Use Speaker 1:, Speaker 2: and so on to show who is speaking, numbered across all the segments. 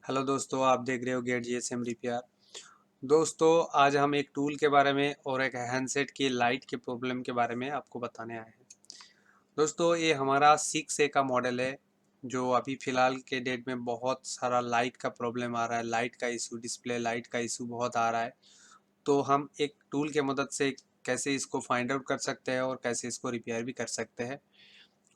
Speaker 1: Hello दोस्तों, आप देख रहे हो गेट जीएसएम रिपेयर। दोस्तों, आज हम एक टूल के बारे में और एक हैंडसेट की लाइट के प्रॉब्लम के बारे में आपको बताने आए हैं। दोस्तों, ये हमारा 6A का मॉडल है जो अभी फ़िलहाल के डेट में बहुत सारा लाइट का प्रॉब्लम आ रहा है। लाइट का इशू, डिस्प्ले लाइट का इशू बहुत आ रहा है। तो हम एक टूल के मदद से कैसे इसको फाइंड आउट कर सकते हैं और कैसे इसको रिपेयर भी कर सकते हैं,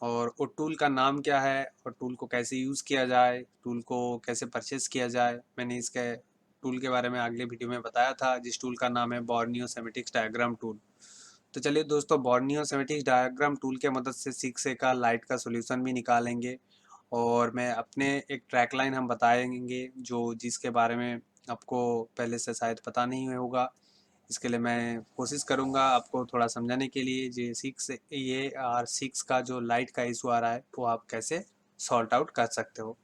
Speaker 1: और वो टूल का नाम क्या है और टूल को कैसे यूज़ किया जाए, टूल को कैसे परचेस किया जाए, मैंने इसके टूल के बारे में अगले वीडियो में बताया था, जिस टूल का नाम है बॉर्नियो सेमेटिक्स डायग्राम टूल। तो चलिए दोस्तों, बॉर्नियो सेमेटिक्स डायग्राम टूल के मदद से 6A का लाइट का सोल्यूशन भी निकालेंगे, और मैं अपने एक ट्रैक लाइन हम बताएंगे जो जिसके बारे में आपको पहले से शायद पता नहीं होगा। इसके लिए मैं कोशिश करूँगा आपको थोड़ा समझाने के लिए। ये R6 का जो लाइट का इशू आ रहा है वो आप कैसे सॉर्ट आउट कर सकते हो।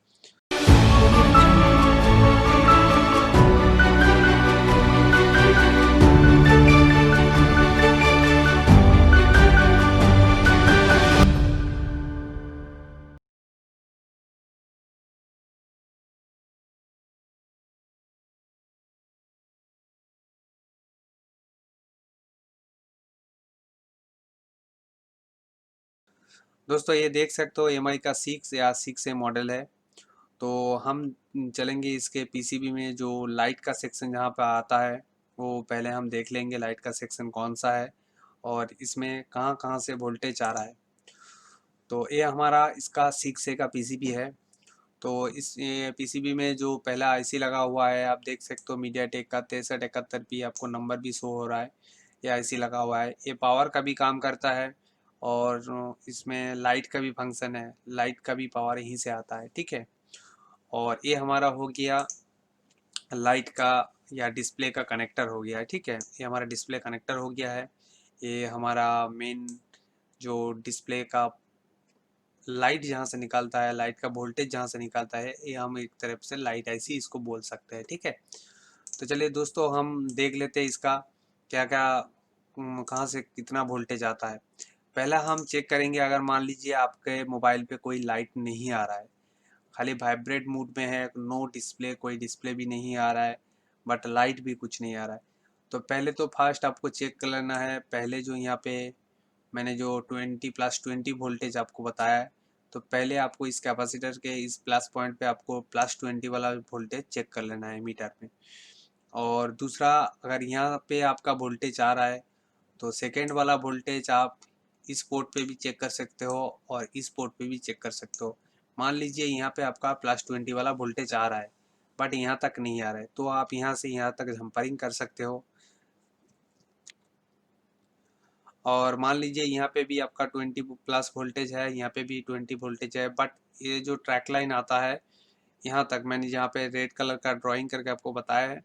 Speaker 1: दोस्तों, ये देख सकते हो MI का 6A मॉडल है। तो हम चलेंगे इसके पीसीबी में, जो लाइट का सेक्शन जहाँ पे आता है वो पहले हम देख लेंगे लाइट का सेक्शन कौन सा है और इसमें कहाँ कहाँ से वोल्टेज आ रहा है। तो ये हमारा इसका 6A का पीसीबी है। तो इस पीसीबी में जो पहला आईसी लगा हुआ है, आप देख सकते हो मीडियाटेक का 6371P, आपको नंबर भी शो हो रहा है। ये आईसी लगा हुआ है, ये पावर का भी काम करता है और इसमें लाइट का भी फंक्शन है, लाइट का भी पावर यहीं से आता है, ठीक है। और ये हमारा हो गया लाइट का या डिस्प्ले का कनेक्टर हो गया है, ठीक है। ये हमारा डिस्प्ले कनेक्टर हो गया है। ये हमारा मेन जो डिस्प्ले का लाइट जहाँ से निकालता है, लाइट का वोल्टेज जहाँ से निकालता है, ये हम एक तरफ से लाइट ऐसी इसको बोल सकते हैं, ठीक है। तो चलिए दोस्तों, हम देख लेते हैं इसका क्या क्या कहाँ से कितना वोल्टेज आता है। पहला हम चेक करेंगे, अगर मान लीजिए आपके मोबाइल पे कोई लाइट नहीं आ रहा है, खाली वाइब्रेट मोड में है, नो डिस्प्ले, कोई डिस्प्ले भी नहीं आ रहा है, बट लाइट भी कुछ नहीं आ रहा है, तो पहले तो फर्स्ट आपको चेक कर लेना है। पहले जो यहाँ पे मैंने जो 20+20 वोल्टेज आपको बताया है, तो पहले आपको इस कैपेसिटर के इस प्लस पॉइंट पे आपको +20 वाला वोल्टेज चेक कर लेना है मीटर में। और दूसरा, अगर यहाँ पे आपका वोल्टेज आ रहा है तो सेकेंड वाला वोल्टेज आप इस पोर्ट पे भी चेक कर सकते हो और इस पोर्ट पे भी चेक कर सकते हो। मान लीजिए यहाँ पे आपका +20 वाला वोल्टेज आ रहा है बट यहाँ तक नहीं आ रहा है, तो आप यहाँ से यहाँ तक जंपरिंग कर सकते हो। और मान लीजिए यहाँ पे भी आपका 20+ वोल्टेज है, यहाँ पे भी 20 वोल्टेज है, बट ये जो ट्रैक लाइन आता है यहाँ तक, मैंने यहाँ पे रेड कलर का ड्राइंग करके आपको बताया है,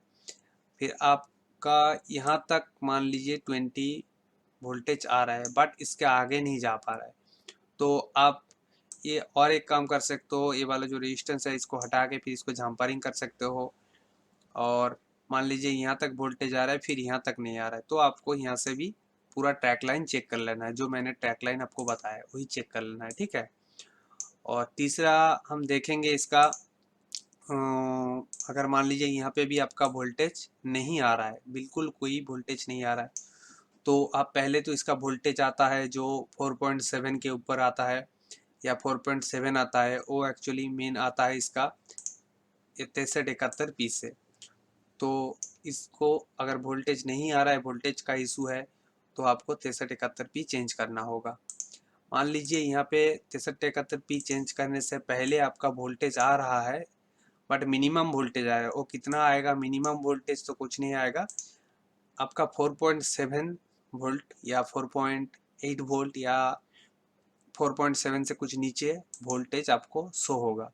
Speaker 1: फिर आपका यहाँ तक मान लीजिए 20 वोल्टेज आ रहा है बट इसके आगे नहीं जा पा रहा है। तो आप ये और एक काम कर सकते हो, ये वाला जो रेजिस्टेंस है इसको हटा के फिर इसको जंपरिंग कर सकते हो। और मान लीजिए यहाँ तक वोल्टेज आ रहा है फिर यहाँ तक नहीं आ रहा है, तो आपको यहाँ से भी पूरा ट्रैक लाइन चेक कर लेना है, जो मैंने ट्रैक लाइन आपको बताया है वही चेक कर लेना है, ठीक है। और तीसरा हम देखेंगे इसका, अगर मान लीजिए यहाँ पे भी आपका वोल्टेज नहीं आ रहा है, बिल्कुल कोई वोल्टेज नहीं आ रहा है, तो आप पहले तो इसका वोल्टेज आता है जो 4.7 के ऊपर आता है या 4.7 आता है, वो एक्चुअली मेन आता है इसका 6371P से। तो इसको अगर वोल्टेज नहीं आ रहा है, वोल्टेज का इशू है, तो आपको 6371P चेंज करना होगा। मान लीजिए यहाँ पे 6371P चेंज करने से पहले आपका वोल्टेज आ रहा है बट मिनिमम वोल्टेज आएगा, वो कितना आएगा, मिनिमम वोल्टेज तो कुछ नहीं आएगा आपका 4.7 वोल्ट या 4.8 वोल्ट या 4.7 से कुछ नीचे वोल्टेज आपको शो होगा।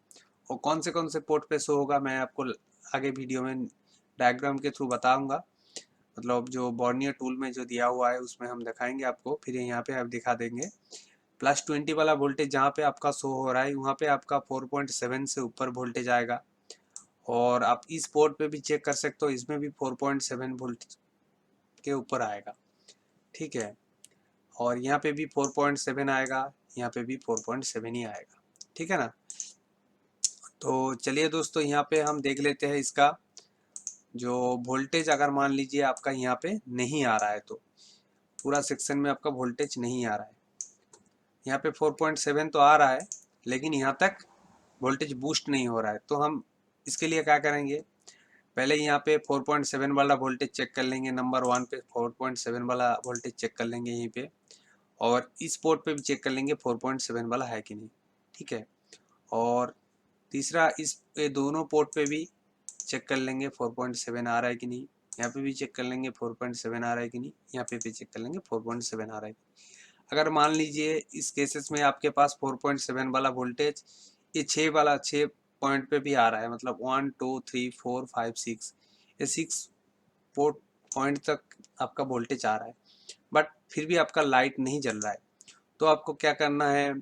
Speaker 1: और कौन से पोर्ट पे शो होगा मैं आपको आगे वीडियो में डायग्राम के थ्रू बताऊंगा, मतलब जो बॉर्नियर टूल में जो दिया हुआ है उसमें हम दिखाएंगे आपको, फिर यहाँ पे आप दिखा देंगे। +20 वाला वोल्टेज जहाँ पे आपका शो हो रहा है वहाँ पे आपका 4.7 से ऊपर वोल्टेज आएगा। और आप इस पोर्ट पे भी चेक कर सकते हो, इसमें भी 4.7 वोल्ट के ऊपर आएगा, ठीक है। और यहाँ पे भी 4.7 आएगा, यहाँ पे भी 4.7 ही आएगा, ठीक है ना। तो चलिए दोस्तों, यहाँ पे हम देख लेते हैं इसका जो वोल्टेज। अगर मान लीजिए आपका यहाँ पे नहीं आ रहा है, तो पूरा सेक्शन में आपका वोल्टेज नहीं आ रहा है। यहाँ पे 4.7 तो आ रहा है, लेकिन यहाँ तक वोल्टेज बूस्ट नहीं हो रहा है। तो हम इसके लिए क्या करेंगे, पहले यहाँ पे 4.7 वाला वोल्टेज चेक कर लेंगे। नंबर 1 पे 4.7 वाला वोल्टेज चेक कर लेंगे यहीं पे, और इस पोर्ट पे भी चेक कर लेंगे 4.7 वाला है कि नहीं। ठीक है, और तीसरा ये दोनों पोर्ट पे भी चेक कर लेंगे 4.7 आ रहा है कि नहीं। यहाँ पे भी चेक कर लेंगे 4.7 आ रहा है कि नहीं। यहाँ पे भी चेक कर लेंगे 4.7 आ रहा है। अगर मान लीजिए इस केसेस में आपके पास 4.7 वाला वोल्टेज ये 6 पॉइंट पे भी आ रहा है, मतलब 1 2 3 4 5 6, ये 6 पोर्ट पॉइंट तक आपका वोल्टेज आ रहा है, बट फिर भी आपका लाइट नहीं जल रहा है। तो आपको क्या करना है,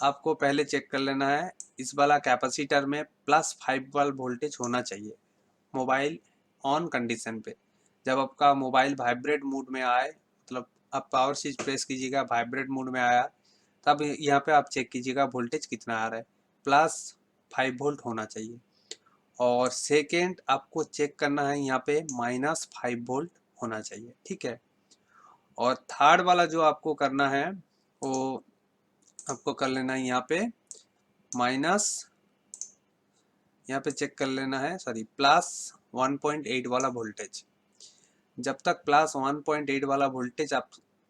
Speaker 1: आपको पहले चेक कर लेना है इस वाला कैपेसिटर में +5 वाला वोल्टेज होना चाहिए मोबाइल ऑन कंडीशन पे। जब आपका मोबाइल वाइब्रेट मोड में आए, मतलब आप पावर स्विच प्रेस कीजिएगा, वाइब्रेट मोड में आया, तब यहाँ पे आप चेक कीजिएगा वोल्टेज कितना आ रहा है। +5 वोल्ट होना चाहिए। और सेकेंड आपको चेक करना है यहाँ पे -5 वोल्ट होना चाहिए। ठीक है, और थर्ड वाला जो आपको करना है वो आपको कर लेना है यहाँ पे माइनस, यहाँ पे चेक कर लेना है, सॉरी, +1.8 वाला वोल्टेज। जब तक +1.8 वाला वोल्टेज आप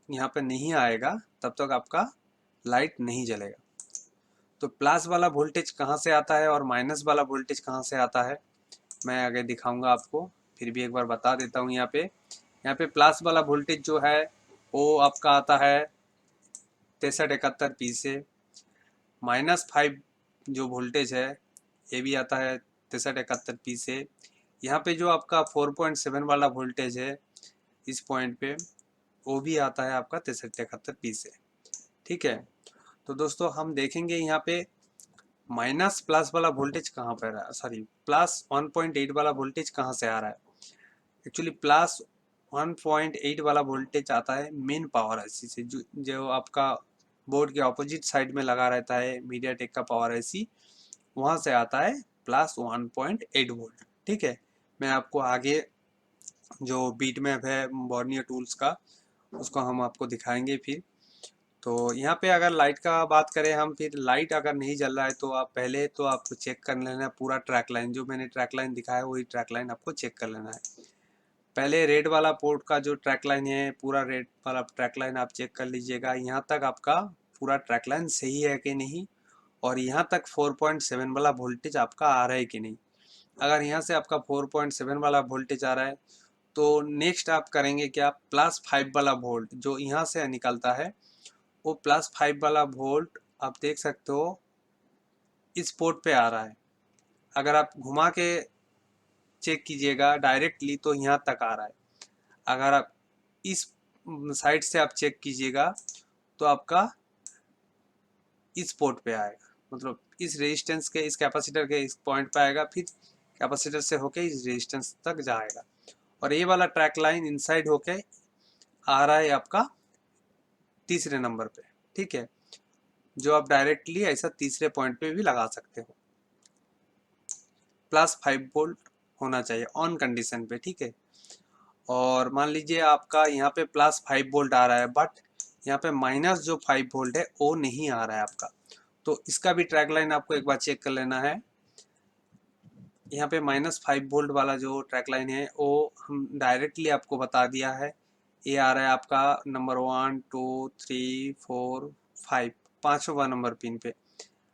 Speaker 1: यहाँ पे नहीं आएगा, तब तक आपका लाइट नहीं जलेगा। तो प्लस वाला वोल्टेज कहाँ से आता है और माइनस वाला वोल्टेज कहाँ से आता है, मैं आगे दिखाऊंगा आपको। फिर भी एक बार बता देता हूँ। यहाँ पे प्लस वाला वोल्टेज जो है वो आपका आता है 6371 पी से। -5 जो वोल्टेज है ये भी आता है 6371 पी से। यहाँ पे जो आपका 4.7 वाला वोल्टेज है इस पॉइंट पे, वो भी आता है आपका 6371 पी से। ठीक है, तो दोस्तों हम देखेंगे यहाँ पे माइनस प्लस वाला वोल्टेज कहाँ पर है, सॉरी, +1.8 वाला वोल्टेज कहाँ से आ रहा है। एक्चुअली +1.8 वाला वोल्टेज आता है मेन पावर आईसी से, जो आपका बोर्ड के ऑपोजिट साइड में लगा रहता है मीडियाटेक का पावर आईसी, वहाँ से आता है +1.8 वोल्ट। ठीक है, मैं आपको आगे जो बीट मैप है बॉर्नियो टूल्स का, उसको हम आपको दिखाएंगे फिर। तो यहाँ पे अगर लाइट का बात करें हम, फिर लाइट अगर नहीं जल रहा है तो आप पहले तो आपको चेक कर लेना है पूरा ट्रैक लाइन। जो मैंने ट्रैक लाइन दिखाया वही ट्रैक लाइन आपको चेक कर लेना है। पहले रेड वाला पोर्ट का जो ट्रैक लाइन है, पूरा रेड वाला ट्रैक लाइन आप चेक कर लीजिएगा, यहाँ तक आपका पूरा ट्रैक लाइन सही है कि नहीं, और यहाँ तक 4.7 वाला वोल्टेज आपका आ रहा है कि नहीं। अगर यहाँ से आपका 4.7 वाला वोल्टेज आ रहा है, तो नेक्स्ट आप करेंगे क्या, +5 वाला वोल्ट जो यहाँ से निकलता है, वो +5 वाला वोल्ट आप देख सकते हो इस पोर्ट पे आ रहा है। अगर आप घुमा के चेक कीजिएगा डायरेक्टली तो यहाँ तक आ रहा है। अगर आप इस साइड से आप चेक कीजिएगा तो आपका इस पोर्ट पे आएगा, मतलब इस रेजिस्टेंस के, इस कैपेसिटर के इस पॉइंट पे आएगा, फिर कैपेसिटर से होके इस रेजिस्टेंस तक जाएगा। और ये वाला ट्रैक लाइन इनसाइड होके आ रहा है आपका तीसरे नंबर पे। ठीक है, जो आप डायरेक्टली ऐसा तीसरे पॉइंट पे भी लगा सकते हो। +5 वोल्ट होना चाहिए ऑन कंडीशन पे। ठीक है, और मान लीजिए आपका यहाँ पे +5 वोल्ट आ रहा है, बट यहाँ पे माइनस जो 5 वोल्ट है वो नहीं आ रहा है आपका, तो इसका भी ट्रैक लाइन आपको एक बार चेक कर लेना है। यहाँ पे -5 वोल्ट वाला जो ट्रैक लाइन है वो हम डायरेक्टली आपको बता दिया है। ये आ रहा है आपका नंबर 1 2 3 4 5, पाँचवा नंबर पिन पे।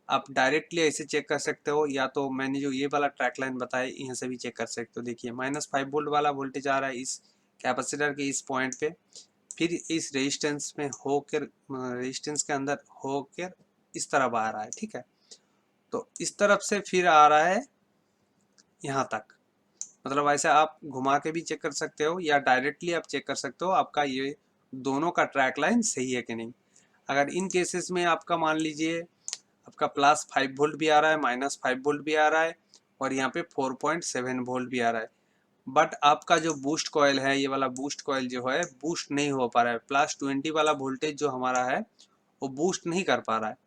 Speaker 1: आप डायरेक्टली ऐसे चेक कर सकते हो, या तो मैंने जो ये वाला ट्रैक लाइन बताया यहाँ से भी चेक कर सकते हो। देखिए -5 वोल्ट वाला वोल्टेज आ रहा है इस कैपेसिटर के इस पॉइंट पे, फिर इस रेजिस्टेंस में होकर, रेजिस्टेंस के अंदर होकर इस तरफ आ रहा है। ठीक है, तो इस तरफ से फिर आ रहा है यहाँ तक, मतलब ऐसा आप घुमा के भी चेक कर सकते हो या डायरेक्टली आप चेक कर सकते हो आपका ये दोनों का ट्रैक लाइन सही है कि नहीं। अगर इन केसेस में आपका मान लीजिए आपका +5 वोल्ट भी आ रहा है, -5 वोल्ट भी आ रहा है, और यहाँ पे 4.7 वोल्ट भी आ रहा है, बट आपका जो बूस्ट कॉयल है, ये वाला बूस्ट कॉयल जो है बूस्ट नहीं हो पा रहा है, +20 वाला वोल्टेज जो हमारा है वो बूस्ट नहीं कर पा रहा है,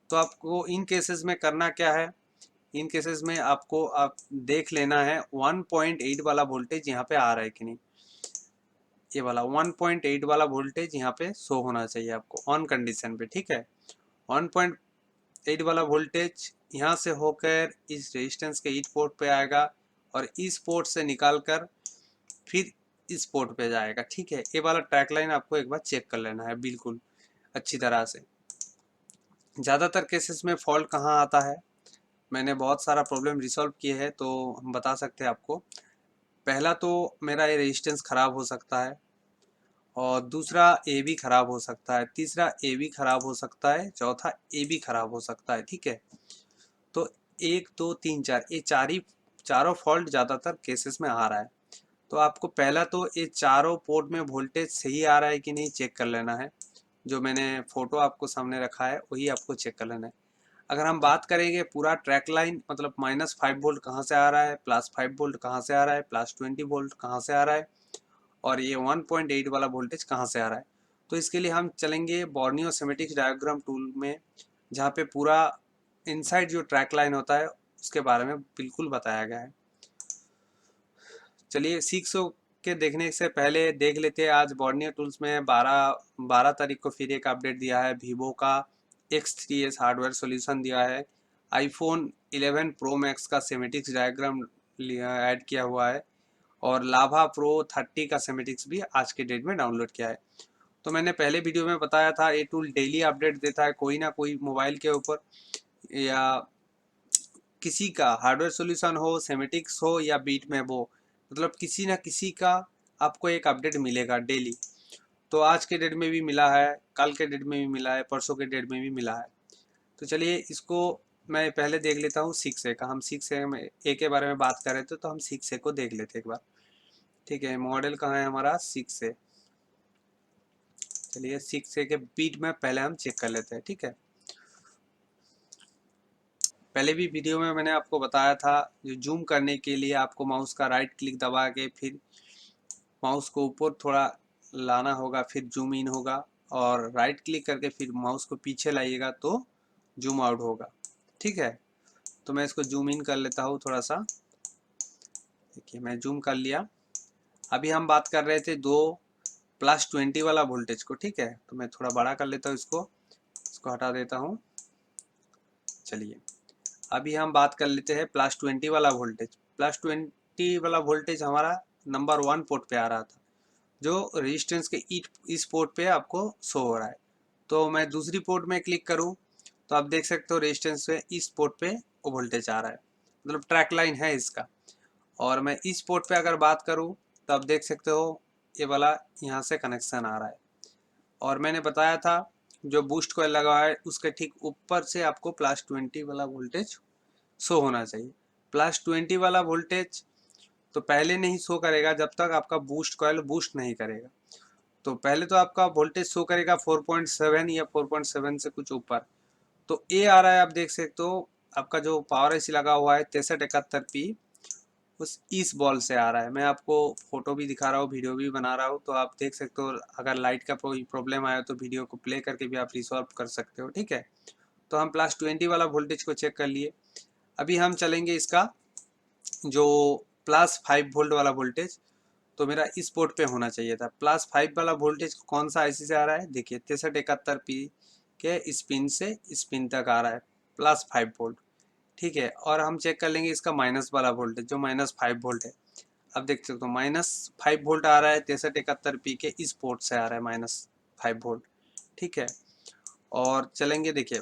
Speaker 1: तो आपको इन केसेस में करना क्या है, इन केसेस में आपको आप देख लेना है 1.8 वाला वोल्टेज यहाँ पे आ रहा है कि नहीं। ये वाला 1.8 वाला वोल्टेज यहाँ पे शो होना चाहिए आपको ऑन कंडीशन पे, ठीक है। 1.8 वाला वोल्टेज यहाँ से होकर इस रेजिस्टेंस के इस पोर्ट पे आएगा और इस पोर्ट से निकालकर फिर इस पोर्ट पे जाएगा, ठीक है। ये वाला ट्रैक लाइन आपको एक बार चेक कर लेना है बिल्कुल अच्छी तरह से। ज़्यादातर केसेस में फॉल्ट कहाँ आता है, मैंने बहुत सारा प्रॉब्लम रिसॉल्व किए हैं तो हम बता सकते हैं आपको। पहला तो मेरा ये रेजिस्टेंस ख़राब हो सकता है, और दूसरा ए भी ख़राब हो सकता है, तीसरा ए भी ख़राब हो सकता है, चौथा ए भी ख़राब हो सकता है, ठीक है। तो 1 2 3 4 ये चारों फॉल्ट ज़्यादातर केसेस में आ रहा है। तो आपको पहला तो ये चारों पोर्ट में वोल्टेज सही आ रहा है कि नहीं चेक कर लेना है। जो मैंने फ़ोटो आपको सामने रखा है वही आपको चेक कर लेना है। अगर हम बात करेंगे पूरा ट्रैक लाइन, मतलब -5 वोल्ट कहाँ से आ रहा है, +5 वोल्ट कहाँ से आ रहा है, +20 वोल्ट कहाँ से आ रहा है, और ये 1.8 वाला वोल्टेज कहाँ से आ रहा है। तो इसके लिए हम चलेंगे बॉर्नियो स्कीमेटिक डायग्राम टूल में, जहाँ पे पूरा इनसाइड जो ट्रैक लाइन होता है उसके बारे में बिल्कुल बताया गया है। चलिए 600 के देखने से पहले देख लेते हैं आज बॉर्नियो टूल्स में 12 तारीख को फिर एक अपडेट दिया है। वीवो का X3s हार्डवेयर सॉल्यूशन दिया है। आईफोन 11 प्रो मैक्स का सेमेटिक्स डायग्राम ऐड किया हुआ है, और लाभा प्रो 30 का सेमेटिक्स भी आज के डेट में डाउनलोड किया है। तो मैंने पहले वीडियो में बताया था ये टूल डेली अपडेट देता है कोई ना कोई मोबाइल के ऊपर, या किसी का हार्डवेयर सॉल्यूशन हो, सेमेटिक्स हो या बीट में हो, मतलब किसी ना किसी का आपको एक अपडेट मिलेगा डेली। तो आज के डेट में भी मिला है, कल के डेट में भी मिला है, परसों के डेट में भी मिला है। तो चलिए इसको मैं पहले देख लेता हूँ 6A का। हम 6A में ए के बारे में बात कर रहे थे तो हम 6A को देख लेते एक बार, ठीक है। मॉडल कहाँ है हमारा 6A। चलिए 6A के बीट में पहले हम चेक कर लेते हैं, ठीक है। पहले भी वीडियो में मैंने आपको बताया था जो जूम करने के लिए आपको माउस का राइट क्लिक दबा के फिर माउस को ऊपर थोड़ा लाना होगा, फिर जूम इन होगा, और राइट क्लिक करके फिर माउस को पीछे लाइएगा तो जूम आउट होगा, ठीक है। तो मैं इसको जूम इन कर लेता हूँ थोड़ा सा। देखिए मैं जूम कर लिया। अभी हम बात कर रहे थे दो +20 वाला वोल्टेज को, ठीक है। तो मैं थोड़ा बड़ा कर लेता हूँ इसको हटा देता हूँ। चलिए अभी हम बात कर लेते हैं +20 वाला वोल्टेज। +20 वाला वोल्टेज हमारा नंबर 1 पोर्ट पे आ रहा था, जो रेजिस्टेंस के इस पोर्ट पे आपको शो हो रहा है। तो मैं दूसरी पोर्ट में क्लिक करूं तो आप देख सकते हो रेजिस्टेंस पे इस पोर्ट पे वो वोल्टेज आ रहा है, मतलब ट्रैक लाइन है इसका। और मैं इस पोर्ट पे अगर बात करूं तो आप देख सकते हो ये वाला यहाँ से कनेक्शन आ रहा है। और मैंने बताया था जो बूस्ट कॉइल लगा है उसके ठीक ऊपर से आपको +20 वाला वोल्टेज शो होना चाहिए। +20 वाला वोल्टेज तो पहले नहीं शो करेगा जब तक आपका बूस्ट कॉइल बूस्ट नहीं करेगा। तो पहले तो आपका वोल्टेज शो करेगा 4.7 या 4.7 से कुछ ऊपर। तो ए आ रहा है, आप देख सकते हो आपका जो पावर एसी लगा हुआ है 6371P उस इस बॉल से आ रहा है। मैं आपको फोटो भी दिखा रहा हूँ, वीडियो भी बना रहा हूँ, तो आप देख सकते हो। अगर लाइट का कोई प्रॉब्लम आया तो वीडियो को प्ले करके भी आप रिसॉल्व कर सकते हो, ठीक है। तो हम +20 वाला वोल्टेज को चेक कर लिए। अभी हम चलेंगे इसका जो +5 वोल्ट वाला वोल्टेज, तो मेरा इस पोर्ट पे होना चाहिए था। +5 वाला वोल्टेज कौन सा आईसी से आ रहा है, देखिए 6371P के स्पिन से स्पिन तक आ रहा है +5 वोल्ट, ठीक है। और हम चेक कर लेंगे इसका माइनस वाला वोल्टेज जो -5 वोल्ट है। अब देख सकते हो -5 वोल्ट आ रहा है 6371P के इस पोर्ट से आ रहा है -5 वोल्ट, ठीक है। और चलेंगे, देखिए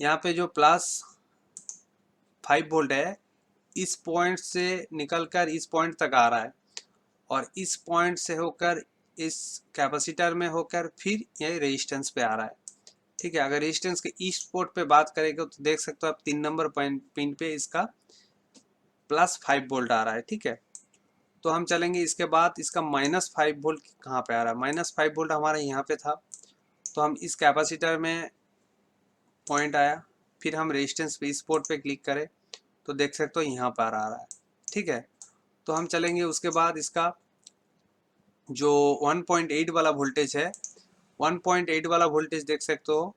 Speaker 1: यहाँ पे जो +5 वोल्ट है इस पॉइंट से निकलकर इस पॉइंट तक आ रहा है, और इस पॉइंट से होकर इस कैपेसिटर में होकर फिर ये रेजिस्टेंस पे आ रहा है, ठीक है। अगर रेजिस्टेंस के इस पोर्ट पे बात करेंगे तो देख सकते हो आप 3 नंबर पिन पे इसका +5 वोल्ट आ रहा है, ठीक है। तो हम चलेंगे इसके बाद इसका -5 वोल्ट कहाँ पे आ रहा है। -5 वोल्ट हमारा यहाँ पे था, तो हम इस कैपेसिटर में पॉइंट आया, फिर हम रेजिस्टेंस पे इस पोर्ट पे क्लिक करें तो देख सकते हो यहाँ पर आ रहा है, ठीक है। तो हम चलेंगे उसके बाद इसका जो 1.8 वाला वोल्टेज है, 1.8 वाला वोल्टेज देख सकते हो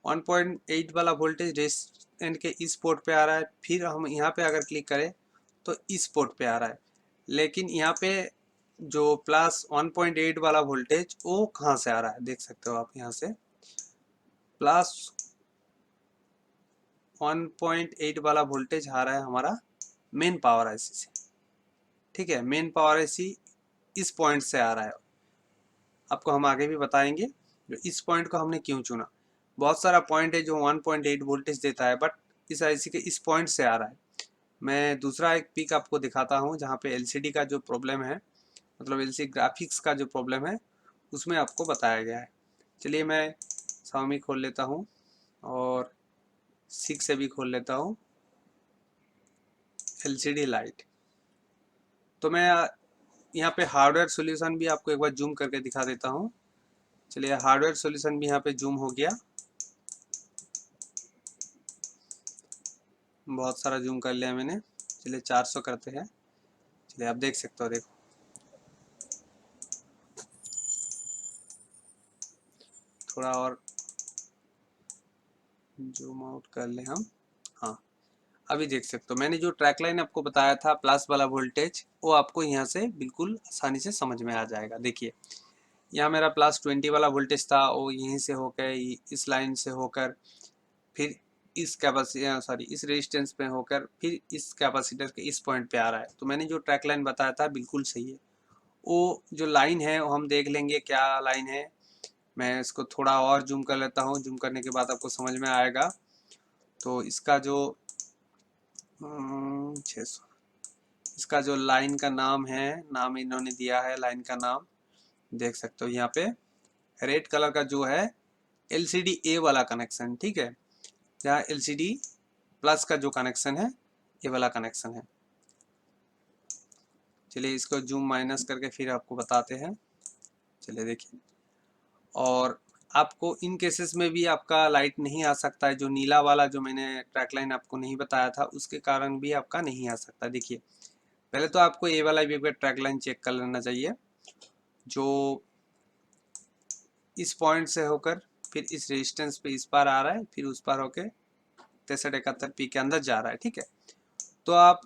Speaker 1: 1.8 वाला वोल्टेज रेजिस्टेंस के इस पोर्ट पे आ रहा है, फिर हम यहाँ पे अगर क्लिक करें तो इस पोर्ट पे आ रहा है। लेकिन यहाँ पे जो प्लस 1.8 वाला वोल्टेज वो कहाँ से आ रहा है, देख सकते हो आप यहाँ से प्लस 1.8 वाला वोल्टेज आ रहा है हमारा मेन पावर आईसी से। ठीक है, मेन पावर आईसी इस पॉइंट से आ रहा है। आपको हम आगे भी बताएंगे जो इस पॉइंट को हमने क्यों चुना। बहुत सारा पॉइंट है जो 1.8 वोल्टेज देता है, बट इस आईसी के इस पॉइंट से आ रहा है। मैं दूसरा एक पिक आपको दिखाता हूँ जहाँ पे एलसीडी का जो प्रॉब्लम है, मतलब एलसीडी ग्राफिक्स का जो प्रॉब्लम है उसमें आपको बताया गया है। चलिए मैं Xiaomi खोल लेता हूँ और 6 से भी खोल लेता हूँ एलसीडी लाइट। तो मैं यहाँ पे हार्डवेयर सॉल्यूशन भी आपको एक बार जूम करके दिखा देता हूँ। चलिए हार्डवेयर सॉल्यूशन भी यहाँ पे जूम हो गया, बहुत सारा जूम कर लिया मैंने। चलिए 400 करते हैं। चलिए आप देख सकते हो, देखो थोड़ा और जूम आउट कर ले हम। हाँ, अभी देख सकते हो मैंने जो ट्रैक लाइन आपको बताया था प्लस वाला वोल्टेज, वो आपको यहाँ से बिल्कुल आसानी से समझ में आ जाएगा। देखिए यहाँ मेरा +20 वाला वोल्टेज था, वो यहीं से होकर इस लाइन से होकर फिर इस कैपेसिटी सॉरी इस रेजिस्टेंस पे होकर फिर इस कैपेसिटर के इस पॉइंट पे आ रहा है। तो मैंने जो ट्रैक लाइन बताया था बिल्कुल सही है। वो जो लाइन है वो हम देख लेंगे क्या लाइन है। मैं इसको थोड़ा और जूम कर लेता हूँ, जूम करने के बाद आपको समझ में आएगा। तो इसका जो 600, इसका जो लाइन का नाम है, नाम इन्होंने दिया है लाइन का नाम, देख सकते हो यहाँ पे रेड कलर का जो है एलसीडी ए वाला कनेक्शन। ठीक है, जहाँ एलसीडी प्लस का जो कनेक्शन है ये वाला कनेक्शन है। चलिए इसको जूम माइनस करके फिर आपको बताते हैं। चलिए देखिए, और आपको इन केसेस में भी आपका लाइट नहीं आ सकता है। जो नीला वाला जो मैंने ट्रैक लाइन आपको नहीं बताया था उसके कारण भी आपका नहीं आ सकता। देखिए पहले तो आपको ये वाला भी ट्रैक लाइन चेक कर लेना चाहिए, जो इस पॉइंट से होकर फिर इस रेजिस्टेंस पे इस पार आ रहा है, फिर उस पार होकर 6371 पी के अंदर जा रहा है। ठीक है, तो आप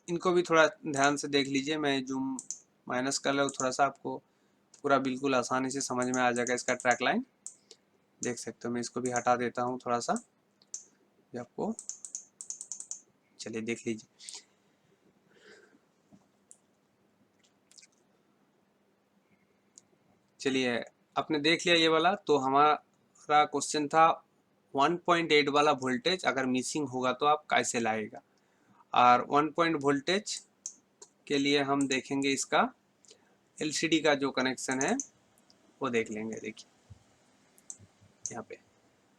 Speaker 1: इनको भी थोड़ा ध्यान से देख लीजिए। मैं जूम माइनस कर रहा हूँ थोड़ा सा, आपको पूरा बिल्कुल आसानी से समझ में आ जाएगा इसका ट्रैक लाइन। देख सकते हो मैं इसको भी हटा देता हूँ थोड़ा सा, ये आपको चलिए देख लीजिए। चलिए आपने देख लिया ये वाला। तो हमारा क्वेश्चन था 1.8 वाला वोल्टेज अगर मिसिंग होगा तो आप कैसे लाएगा। और 1 पॉइंट वोल्टेज के लिए हम देखेंगे इसका एलसीडी का जो कनेक्शन है वो देख लेंगे। देखिए यहाँ पे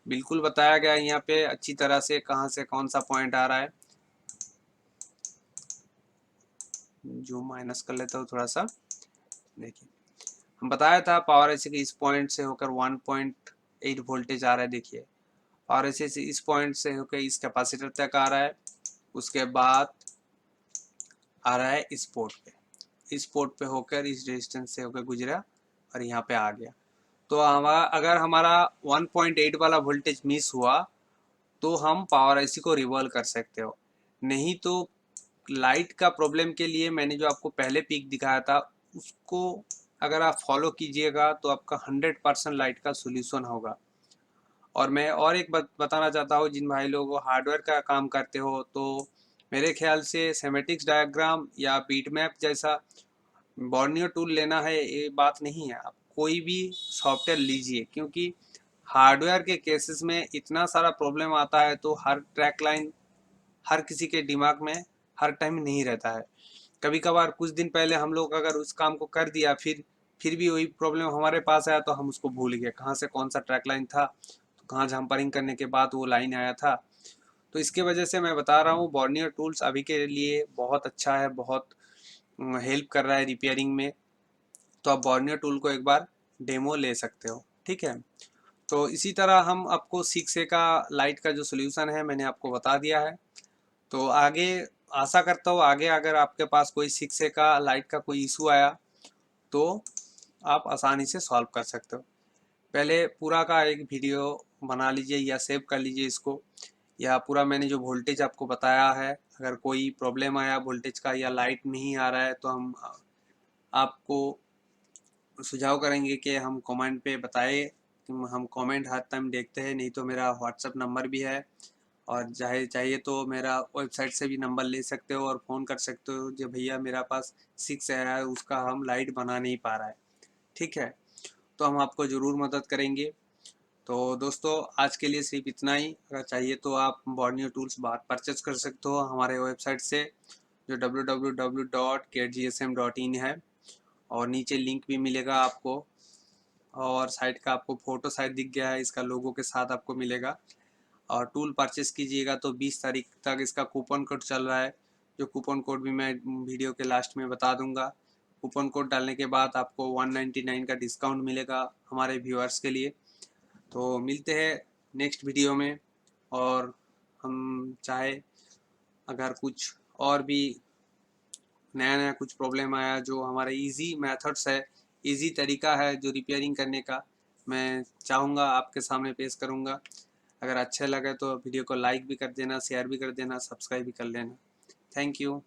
Speaker 1: बिल्कुल बताया गया है यहाँ पे अच्छी तरह से कहाँ से कौन सा पॉइंट आ रहा है। जो माइनस कर लेता हूँ थोड़ा सा। देखिए हम बताया था पावर ऐसे कि इस पॉइंट से होकर 1.8 वोल्टेज आ रहा है। देखिए पावर ऐसे से इस पॉइंट से होकर इस कैपेसिटर तक आ रहा है, उसके बाद आ रहा है इस पोर्ट पे, इस पोर्ट पे होकर इस रेजिस्टेंस से होकर गुजरा और यहाँ पे आ गया। तो हमारा अगर हमारा 1.8 वाला वोल्टेज मिस हुआ तो हम पावर आईसी को रिवॉल्व कर सकते हो। नहीं तो लाइट का प्रॉब्लम के लिए मैंने जो आपको पहले पिक दिखाया था उसको अगर आप फॉलो कीजिएगा तो आपका 100% लाइट का सोल्यूशन होगा। और मैं और एक बात बताना चाहता हूँ, जिन भाई लोगों को हार्डवेयर का काम करते हो तो मेरे ख्याल से सेमेटिक्स डायग्राम या बीट मैप जैसा बॉर्नियो टूल लेना है ये बात नहीं है। आप कोई भी सॉफ्टवेयर लीजिए, क्योंकि हार्डवेयर के केसेस में इतना सारा प्रॉब्लम आता है तो हर ट्रैक लाइन हर किसी के दिमाग में हर टाइम नहीं रहता है। कभी कभार कुछ दिन पहले हम लोग अगर उस काम को कर दिया, फिर भी वही प्रॉब्लम हमारे पास आया तो हम उसको भूल गए कहाँ से कौन सा ट्रैक लाइन था, तो कहाँ जम्परिंग करने के बाद वो लाइन आया था। तो इसके वजह से मैं बता रहा हूँ बॉर्नियर टूल्स अभी के लिए बहुत अच्छा है, बहुत हेल्प कर रहा है रिपेयरिंग में। तो आप बॉर्नियर टूल को एक बार डेमो ले सकते हो। ठीक है, तो इसी तरह हम आपको 6A का लाइट का जो सोल्यूशन है मैंने आपको बता दिया है। तो आगे आशा करता हूँ आगे अगर आपके पास कोई 6A का लाइट का कोई इशू आया तो आप आसानी से सॉल्व कर सकते हो। पहले पूरा का एक वीडियो बना लीजिए या सेव कर लीजिए इसको। या पूरा मैंने जो वोल्टेज आपको बताया है, अगर कोई प्रॉब्लम आया वोल्टेज का या लाइट नहीं आ रहा है तो हम आपको सुझाव करेंगे कि हम कमेंट पे बताए। हम कमेंट हर टाइम देखते हैं, नहीं तो मेरा व्हाट्सअप नंबर भी है, और चाहिए तो मेरा वेबसाइट से भी नंबर ले सकते हो और फ़ोन कर सकते हो जो भैया मेरा पास 6 है, उसका हम लाइट बना नहीं पा रहा है। ठीक है, तो हम आपको ज़रूर मदद करेंगे। तो दोस्तों आज के लिए सिर्फ इतना ही। अगर चाहिए तो आप बॉर्नियो टूल्स बाहर परचेज कर सकते हो हमारे वेबसाइट से, जो www.kgsm.in है, और नीचे लिंक भी मिलेगा आपको, और साइट का आपको फ़ोटो साइट दिख गया है, इसका लोगो के साथ आपको मिलेगा। और टूल परचेस कीजिएगा तो 20 तारीख तक इसका कूपन कोड चल रहा है, जो कूपन कोड भी मैं वीडियो के लास्ट में बता दूंगा। कूपन कोड डालने के बाद आपको 199 का डिस्काउंट मिलेगा हमारे व्यूअर्स के लिए। तो मिलते हैं नेक्स्ट वीडियो में। और हम चाहे अगर कुछ और भी नया नया कुछ प्रॉब्लम आया, जो हमारे इजी मेथड्स है, इजी तरीका है जो रिपेयरिंग करने का, मैं चाहूँगा आपके सामने पेश करूँगा। अगर अच्छा लगे तो वीडियो को लाइक भी कर देना, शेयर भी कर देना, सब्सक्राइब भी कर लेना। Thank you.